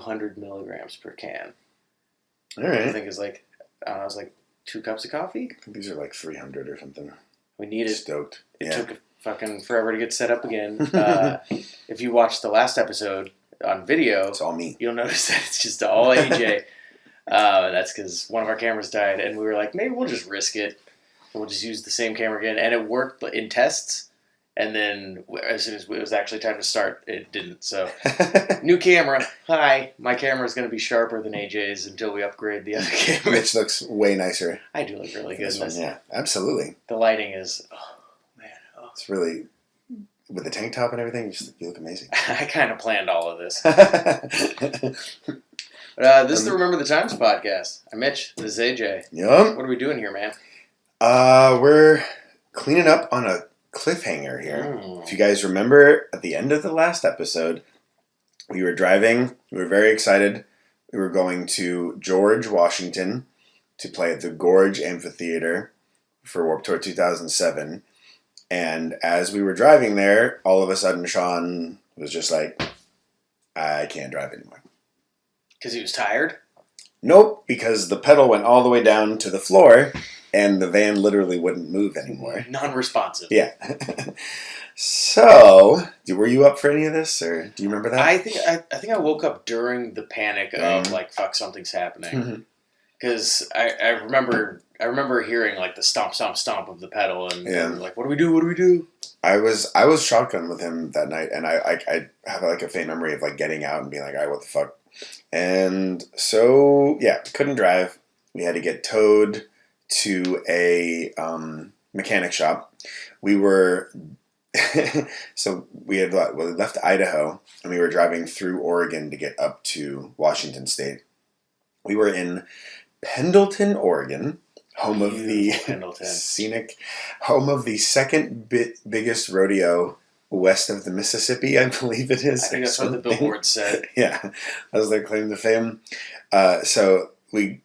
200 milligrams per can. All right. I think it's like, it was like 2 cups of coffee. I think these are like 300 or something. We needed. Stoked. It took fucking forever to get set up again. If you watched the last episode on video, it's all me. You'll notice that it's just all AJ. That's because one of our cameras died, and we were like, maybe we'll just risk it. We'll just use the same camera again, and it worked in tests. And then as soon as it was actually time to start, it didn't. So, new camera. Hi, my camera's going to be sharper than AJ's until we upgrade the other camera. Which looks way nicer. I do look really good in this. Yeah, absolutely. The lighting is, man. It's really, with the tank top and everything, you look amazing. I kind of planned all of this. This is the Remember the Times podcast. I'm Mitch. This is AJ. Yep. What are we doing here, man? We're cleaning up on a cliffhanger here. If you guys remember, at the end of the last episode, we were driving. We were very excited. We were going to George, Washington, to play at the Gorge Amphitheater for Warped Tour 2007. And as we were driving there, all of a sudden, Sean was just like, I can't drive anymore. Because he was tired? Nope, because the pedal went all the way down to the floor, and the van literally wouldn't move anymore. Non-responsive. Yeah. So, were you up for any of this, or do you remember that? I think I woke up during the panic of like, fuck, something's happening. Because I remember hearing like the stomp, stomp, stomp of the pedal, and like, what do we do? What do we do? I was shotgun with him that night, and I have like a faint memory of like getting out and being like, all right, what the fuck? And so, yeah, couldn't drive. We had to get towed to a mechanic shop. We were, so we had left Idaho, and we were driving through Oregon to get up to Washington State. We were in Pendleton, Oregon, home of the scenic, home of the second biggest rodeo west of the Mississippi, I believe it is. I think that's what the billboard said. Yeah, that was their claim to fame. So we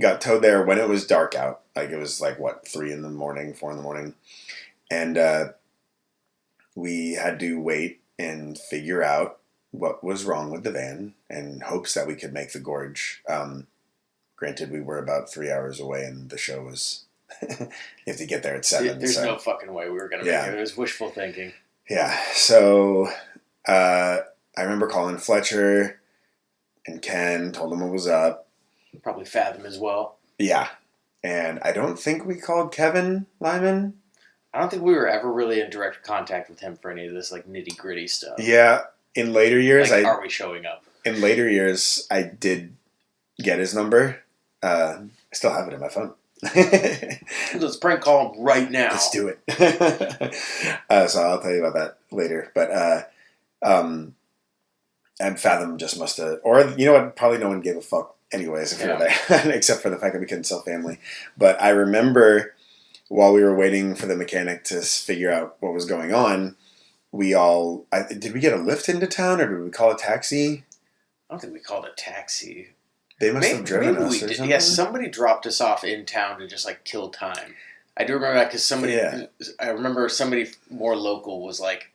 got towed there when it was dark out. Like it was like, 3 in the morning, 4 in the morning. And we had to wait and figure out what was wrong with the van in hopes that we could make the gorge. Granted, we were about 3 hours away, and the show was, you have to get there at 7. There's no fucking way we were going to make it. It was wishful thinking. Yeah, so I remember calling Fletcher and Ken, told them what was up. Probably Fathom as well. Yeah, and I don't think we called Kevin Lyman. I don't think we were ever really in direct contact with him for any of this like nitty gritty stuff. Yeah, in later years, like, are we showing up? In later years, I did get his number. I still have it in my phone. Let's prank call him right now. Let's do it. So I'll tell you about that later. But and Fathom just must have, or you know what? Probably no one gave a fuck anyways if we were there, except for the fact that we couldn't sell family. But I remember while we were waiting for the mechanic to figure out what was going on, did we get a lift into town, or did we call a taxi? I don't think we called a taxi. They must have driven us or something. Yeah, somebody dropped us off in town to just like kill time. I do remember that because I remember somebody more local was like,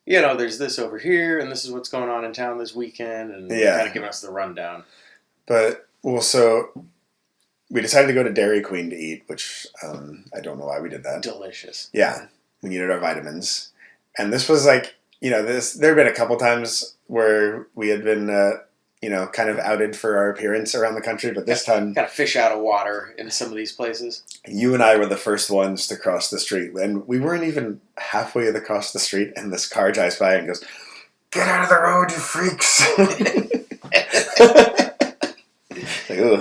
there's this over here, and this is what's going on in town this weekend, and kind of giving us the rundown. But, so we decided to go to Dairy Queen to eat, which I don't know why we did that. Delicious. Yeah, we needed our vitamins. And this was like, there had been a couple times where we had been... kind of outed for our appearance around the country, but this time... Got to fish out of water in some of these places. You and I were the first ones to cross the street, and we weren't even halfway across the street, and this car drives by and goes, "Get out of the road, you freaks!" Like, ooh,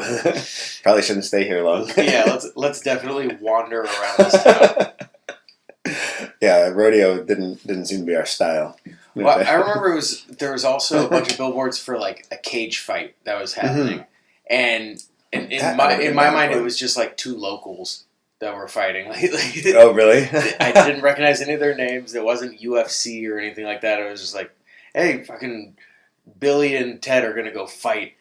probably shouldn't stay here long. Yeah, let's definitely wander around this town. Yeah, rodeo didn't seem to be our style. Well, I remember there was also a bunch of billboards for like a cage fight that was happening, and in my mind it was just like 2 locals that were fighting. Oh, really? I didn't recognize any of their names. It wasn't UFC or anything like that. It was just like, hey, fucking Billy and Ted are gonna go fight.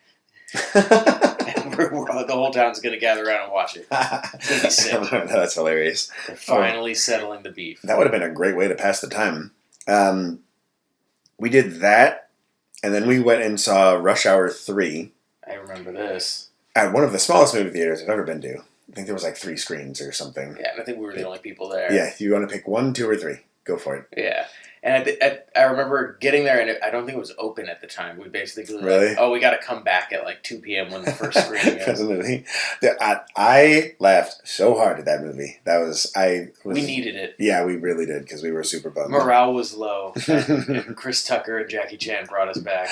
And the whole town's going to gather around and watch it. It's going to be sick. That's hilarious. They're finally settling the beef. That would have been a great way to pass the time. We did that, And then we went and saw Rush Hour 3 I remember this. at one of the smallest movie theaters I've ever been to. I think there was like 3 screens or something. Yeah, and I think we were the only people there. Yeah, if you want to pick 1, 2, or 3, go for it. Yeah. And I remember getting there, and I don't think it was open at the time. We basically Really? like, we got to come back at like 2 p.m. when the first screening is. I laughed so hard at that movie. We needed it. Yeah, we really did because we were super bummed. Morale was low, and Chris Tucker and Jackie Chan brought us back.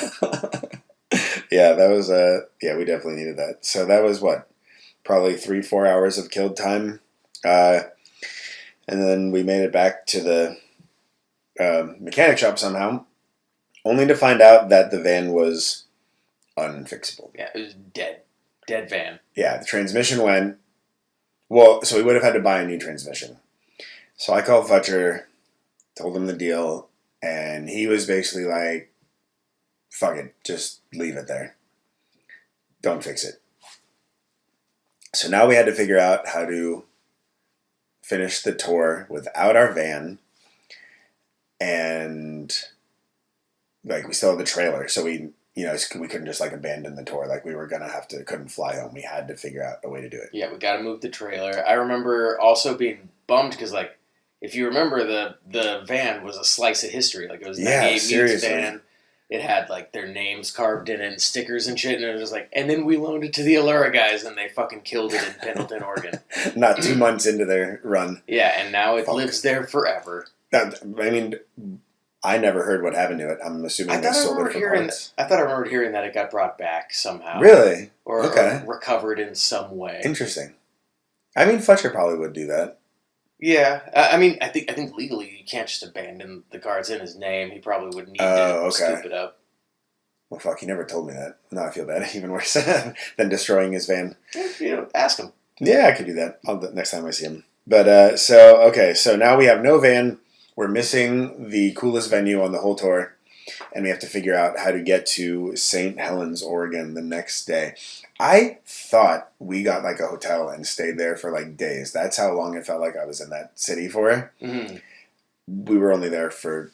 Yeah, that was we definitely needed that. So that was what? Probably 3-4 hours of killed time. And then we made it back to the mechanic shop somehow, only to find out that the van was unfixable. Yeah, it was dead van. Yeah, the transmission went. Well, so we would have had to buy a new transmission. So I called Fletcher, told him the deal, and he was basically like, fuck it, just leave it there. Don't fix it. So now we had to figure out how to finish the tour without our van. And like we still had the trailer, so we couldn't just like abandon the tour. Like we were gonna couldn't fly home. We had to figure out a way to do it. Yeah, we got to move the trailer. I remember also being bummed because like if you remember the van was a slice of history. Like it was 98 Meats van. It had like their names carved in it and stickers and shit, and it was just like, and then we loaned it to the Allura guys, and they fucking killed it in Pendleton, Oregon. Not 2 months into their run. Yeah, and now it lives there forever. I mean, I never heard what happened to it. I'm assuming they sold it for parts. I thought I remembered hearing that it got brought back somehow. Really? Or recovered in some way. Interesting. I mean, Fletcher probably would do that. Yeah, I mean, I think legally you can't just abandon the car. It's in his name. He probably would need to scoop it up. Well, fuck, he never told me that. Now I feel bad. Even worse than destroying his van. Ask him. Yeah, I could do that next time I see him. But, so now we have no van. We're missing the coolest venue on the whole tour. And we have to figure out how to get to St. Helens, Oregon the next day. I thought we got like a hotel and stayed there for like days. That's how long it felt like I was in that city for. Mm-hmm. We were only there for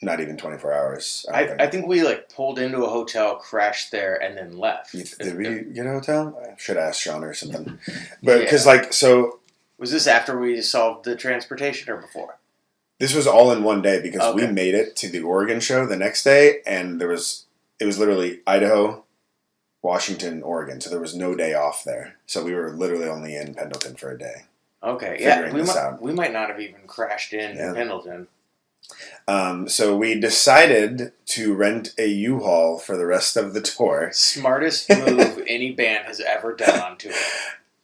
not even 24 hours. I think we like pulled into a hotel, crashed there, and then left. Did we get a hotel? I should ask Sean or something. But because was this after we solved the transportation or before? This was all in one day because we made it to the Oregon show the next day, and it was literally Idaho, Washington, Oregon. So there was no day off there. So we were literally only in Pendleton for a day. Okay, yeah, we might not have even crashed in Pendleton. So we decided to rent a U-Haul for the rest of the tour. Smartest move any band has ever done on tour.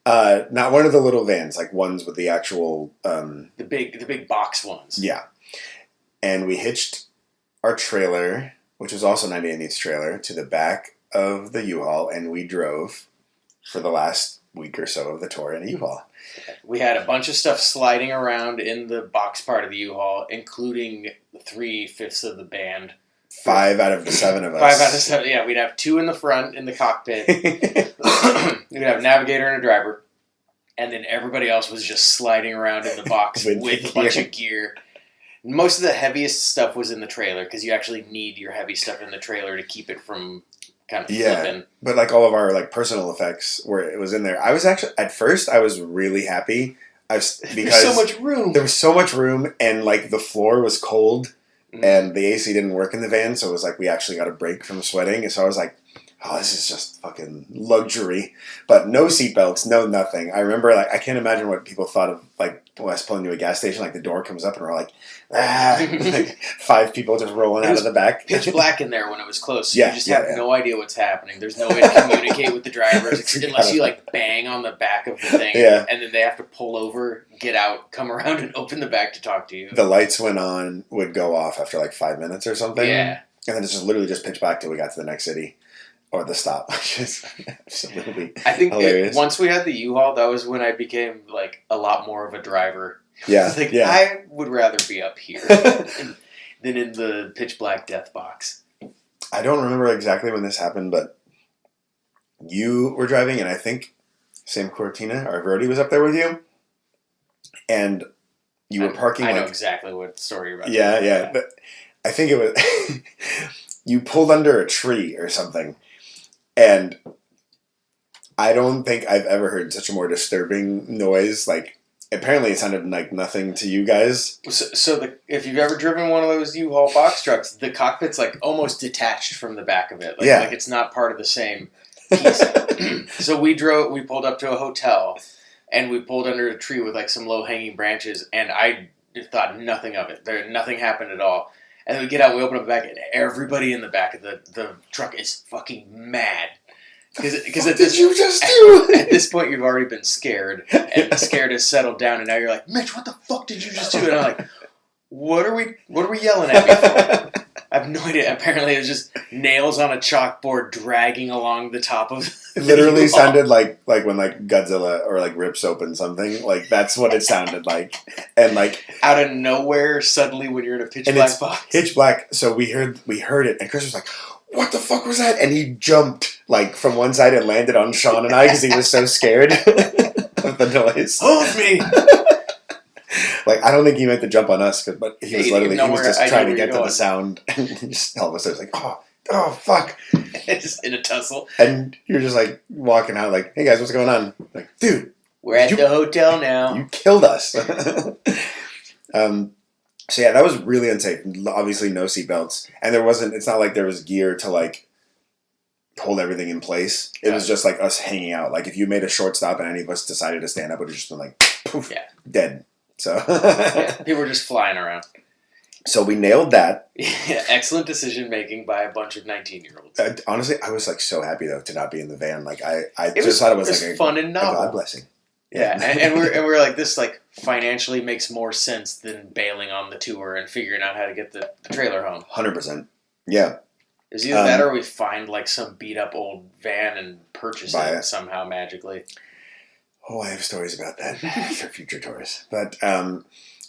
Not one of the little vans, like ones with the actual the big box ones. Yeah, and we hitched our trailer, which was also 98 Meats trailer, to the back of the U-Haul, and we drove for the last week or so of the tour in a U-Haul. We had a bunch of stuff sliding around in the box part of the U-Haul, including 3/5 of the band. 5 out of the 7 of us. 5 out of 7, yeah. We'd have 2 in the front in the cockpit. We'd have a navigator and a driver. And then everybody else was just sliding around in the box with a bunch of gear. Most of the heaviest stuff was in the trailer because you actually need your heavy stuff in the trailer to keep it from kind of flipping. But like all of our like personal effects it was in there. I was actually at first I was really happy because there's so much room. There was so much room, and like the floor was cold, and the AC didn't work in the van, so it was like we actually got a break from sweating. And so I was like, oh, this is just fucking luxury. But no seatbelts, no nothing. I remember, like, I can't imagine what people thought of, like, us pulling to a gas station. Like, the door comes up and we're like, like 5 people just rolling out of the back. Pitch black in there when it was close. So you just have no idea what's happening. There's no way to communicate with the drivers unless you, like, bang on the back of the thing. Yeah. And then they have to pull over, get out, come around, and open the back to talk to you. The lights would go off after, like, 5 minutes or something. Yeah. And then it's just literally just pitch black till we got to the next city. Or the stop, which is absolutely I think hilarious. Once we had the U-Haul, that was when I became like a lot more of a driver. Yeah, I would rather be up here than in the pitch black death box. I don't remember exactly when this happened, but you were driving, and I think Sam Cortina, our roadie, was up there with you, and you were parking. I know exactly what story you're about. Yeah. But I think it was. you pulled under a tree or something, and I don't think I've ever heard such a more disturbing noise. Like, apparently it sounded like nothing to you guys. So if you've ever driven one of those U-Haul box trucks, the cockpit's like almost detached from the back of it. Like it's not part of the same piece. So we pulled up to a hotel, and we pulled under a tree with like some low-hanging branches, and I thought nothing of it. Nothing happened at all. And then we get out, we open up the back, and everybody in the back of the truck is fucking mad. Because what did you just do? At this point, you've already been scared, and the scared has settled down, and now you're like, Mitch, what the fuck did you just do? And I'm like, what are we yelling at me for? I have no idea. Apparently, it was just nails on a chalkboard dragging along the top of. It literally sounded like when like Godzilla or like rips open something. Like that's what it sounded like, and like out of nowhere, suddenly when you're in a pitch black box, pitch black. So we heard it, and Chris was like, "What the fuck was that?" And he jumped like from one side and landed on Sean and I because he was so scared of the noise. Hold me. Like, I don't think he meant to jump on us, but he was literally, he was just trying to get to the sound. And just all of a sudden, it was like, oh, fuck. Just in a tussle. And you're just like walking out like, hey guys, what's going on? Like, dude. We're at the hotel now. You killed us. So yeah, that was really unsafe. Obviously no seatbelts. And it's not like there was gear to like hold everything in place. It was just like us hanging out. Like if you made a short stop and any of us decided to stand up, it would have just been like, poof, dead. So people were just flying around. So we nailed that. Yeah, excellent decision making by a bunch of 19-year-olds. Honestly, I was like so happy though to not be in the van. Like I just thought it was like fun and novel. A God blessing. Yeah, and we're like, this like financially makes more sense than bailing on the tour and figuring out how to get the trailer home. 100%. Yeah. Is either that or we find like some beat up old van and purchase it somehow magically. Oh, I have stories about that for future tours. But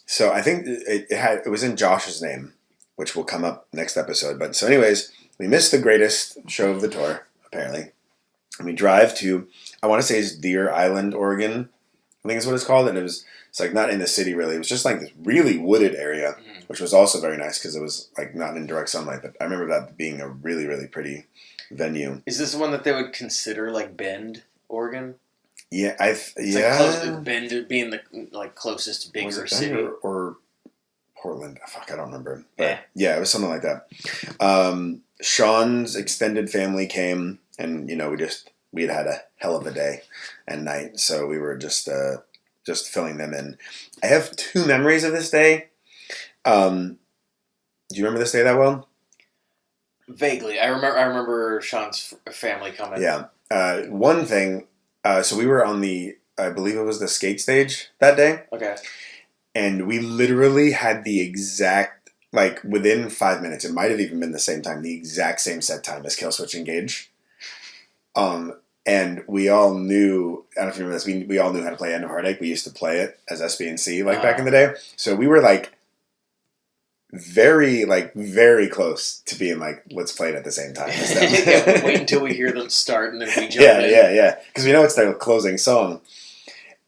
so I think it was in Josh's name, which will come up next episode. But so anyways, we missed the greatest show of the tour, apparently. And we drive to, I want to say it's Deer Island, Oregon. I think is what it's called. And it's like not in the city really. It was just like this really wooded area, which was also very nice because it was like not in direct sunlight. But I remember that being a really, really pretty venue. Is this the one that they would consider like Bend, Oregon? Yeah, Like Bend being the like closest bigger city, or Portland. Fuck, I don't remember. But yeah, it was something like that. Sean's extended family came, and we had a hell of a day and night, so we were just filling them in. I have 2 memories of this day. Do you remember this day that well? Vaguely, I remember Sean's family coming. Yeah. One thing. So we were on I believe it was the skate stage that day. Okay. And we literally had the exact, like within 5 minutes, it might have even been the same time, the exact same set time as Kill Switch Engage. And we all knew, I don't know if you remember this, we all knew how to play End of Heartache. We used to play it as SB&C back in the day. So we were very close to being like, let's play it at the same time as them. Wait until we hear them start and then we jump in. Yeah. Because we know it's their closing song.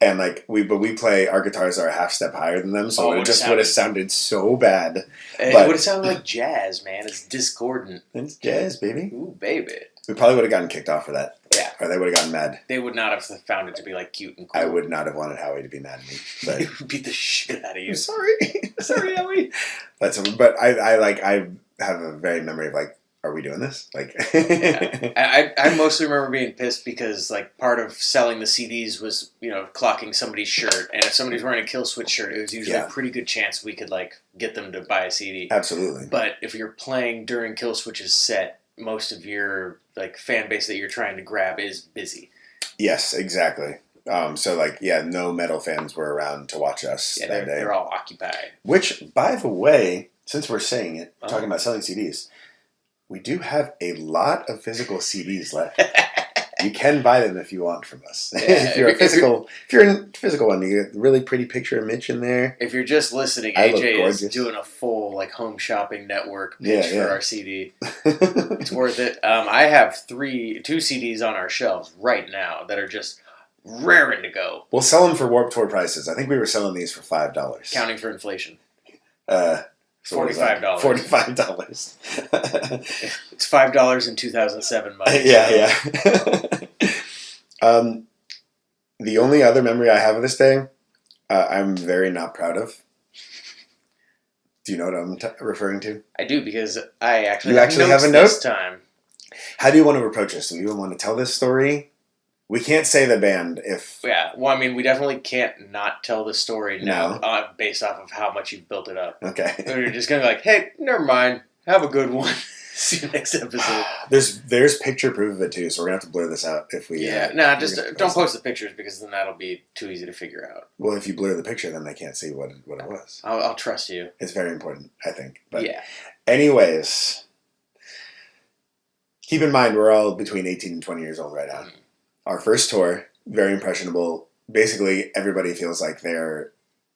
And we play, our guitars are a half step higher than them, so it just would have sounded so bad. It would have sounded like jazz, man. It's discordant. It's jazz, baby. Ooh, baby. We probably would have gotten kicked off for that. Yeah. Or they would have gotten mad. They would not have found it to be like cute and cool. I would not have wanted Howie to be mad at me. But he would beat the shit out of you. I'm sorry. Sorry, Howie. But I have a very memory of like, are we doing this? Like, I mostly remember being pissed because like part of selling the CDs was clocking somebody's shirt, and if somebody's wearing a Kill Switch shirt, it was usually a pretty good chance we could like get them to buy a CD. Absolutely. But if you're playing during Kill Switch's set, most of your like fan base that you're trying to grab is busy. Yes, exactly. No metal fans were around to watch us that day. They're all occupied. Which, by the way, since we're saying it, talking about selling CDs. We do have a lot of physical CDs left. You can buy them if you want from us. If you're a physical one, you get a really pretty picture of Mitch in there. If you're just listening, AJ is doing a full like home shopping network pitch for our CD. It's worth it. I have 2 CDs on our shelves right now that are just raring to go. We'll sell them for Warped Tour prices. I think we were selling these for $5. Counting for inflation. So what is $45. that? $45. It's $5 in 2007 money. Yeah. The only other memory I have of this day, I'm very not proud of. Do you know what I'm referring to? I do, because I actually You actually have a note this time. How do you want to approach this? Do you even want to tell this story? We can't say the band if... Yeah, well, I mean, we definitely can't not tell the story now based off of how much you've built it up. Okay. We're just going to be like, hey, never mind. Have a good one. See you next episode. There's picture proof of it, too, so we're going to have to blur this out if we... Yeah, just don't post the pictures, because then that'll be too easy to figure out. Well, if you blur the picture, then they can't see what it was. I'll trust you. It's very important, I think. But yeah. Anyways, keep in mind, we're all between 18 and 20 years old right now. Our first tour, very impressionable. Basically, everybody feels like they're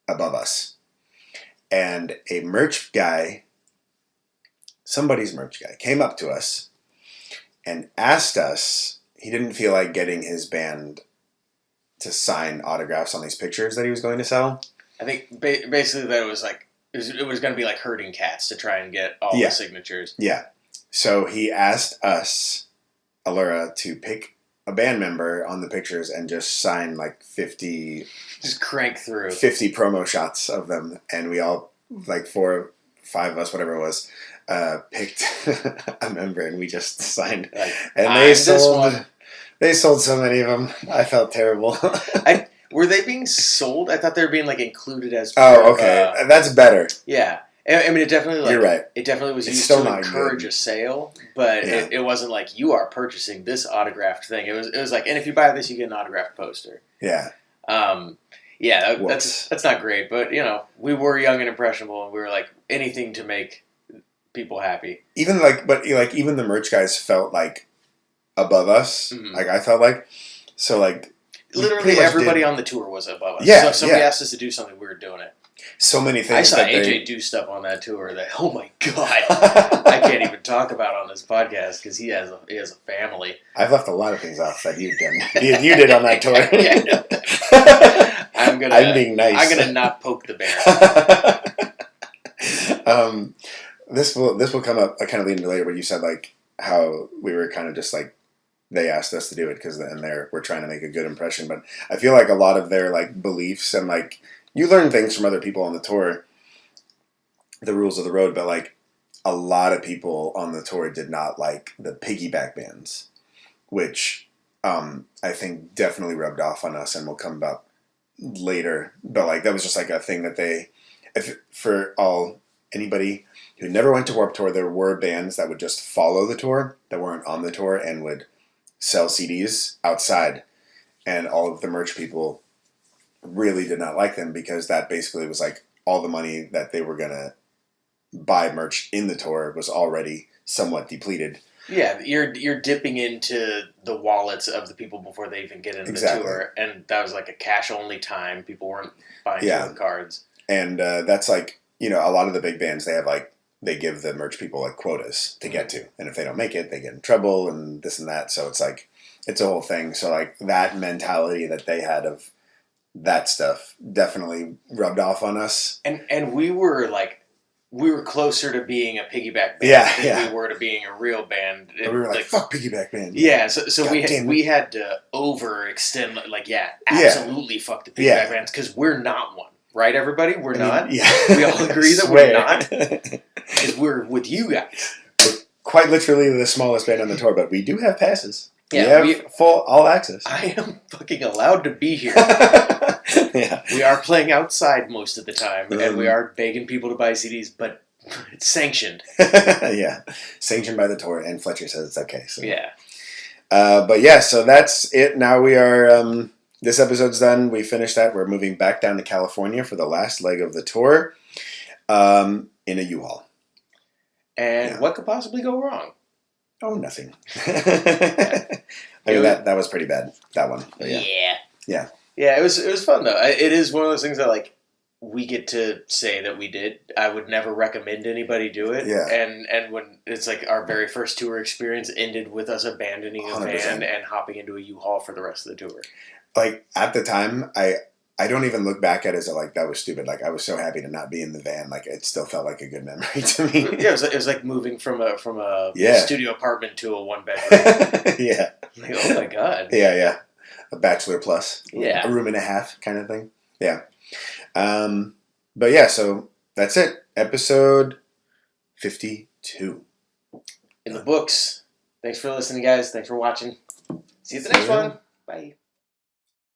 above us. And a merch guy, somebody's merch guy, came up to us and asked us, he didn't feel like getting his band to sign autographs on these pictures that he was going to sell. I think basically that it was like, it was going to be like herding cats to try and get all the signatures. Yeah. So he asked us, Allura, to pick a band member on the pictures and just sign like 50... Just crank through. 50 promo shots of them. And we all, like 4, 5 of us, whatever it was, picked a member and we just signed. Like, and they sold so many of them. I felt terrible. Were they being sold? I thought they were being like included as... Oh, okay. That's better. Yeah. I mean, it definitely You're right. It definitely was It's used still to encourage a sale, but it wasn't like you are purchasing this autographed thing. It was like, and if you buy this, you get an autographed poster. Yeah. That's not great, but we were young and impressionable, and we were like anything to make people happy. Even even the merch guys felt like above us. Mm-hmm. Like I felt like literally everybody on the tour was above us. Yeah. So if somebody asked us to do something, we were doing it. So many things. I saw AJ do stuff on that tour that, oh my god, I can't even talk about on this podcast because he has a family. I've left a lot of things off that you've done. You did on that tour. I'm being nice. I'm gonna not poke the bear. This will come up. I kind of lead into later, but you said like how we were kind of just like they asked us to do it because we're trying to make a good impression. But I feel like a lot of their like beliefs and like. You learn things from other people on the tour, the rules of the road, but like a lot of people on the tour did not like the piggyback bands, which I think definitely rubbed off on us and will come up later. But like that was just like a thing that anybody who never went to Warped Tour, there were bands that would just follow the tour that weren't on the tour and would sell CDs outside, and all of the merch people really did not like them because that basically was like all the money that they were gonna buy merch in the tour was already somewhat depleted. Yeah, you're dipping into the wallets of the people before they even get into the tour, and that was like a cash only time. People weren't buying tour cards, and that's like a lot of the big bands they give the merch people like quotas to get to, and if they don't make it, they get in trouble and this and that. So it's like it's a whole thing. So like that mentality that they had of that stuff definitely rubbed off on us. And we were closer to being a piggyback band than we were to being a real band. We were like fuck piggyback band. Yeah, so we had to overextend, absolutely fuck the piggyback bands, because we're not one. Right, everybody? We're not? Yeah. We all agree that we're not? Because we're with you guys. We're quite literally the smallest band on the tour, but we do have passes. Yeah, we have full all access. I am fucking allowed to be here. Yeah. We are playing outside most of the time, and we are begging people to buy CDs, but it's sanctioned. Yeah, sanctioned by the tour, and Fletcher says it's okay. So. Yeah. But yeah, so that's it. Now we are, this episode's done. We finished that. We're moving back down to California for the last leg of the tour in a U-Haul. And what could possibly go wrong? Oh, nothing. I mean, that was pretty bad, that one. But yeah. Yeah, it was fun, though. It is one of those things that, like, we get to say that we did. I would never recommend anybody do it. Yeah. And when it's like our very first tour experience ended with us abandoning a 100%. van and hopping into a U-Haul for the rest of the tour. Like, at the time, I I don't even look back at it as like that was stupid. Like I was so happy to not be in the van. Like it still felt like a good memory to me. Yeah, it was like moving from a Yeah. studio apartment to a 1-bedroom. Yeah. Like, oh my god. Yeah. A bachelor plus. Yeah. A room and a half kind of thing. Yeah. But yeah, so that's it. Episode 52. In the books. Thanks for listening, guys. Thanks for watching. See you at the next one. Bye.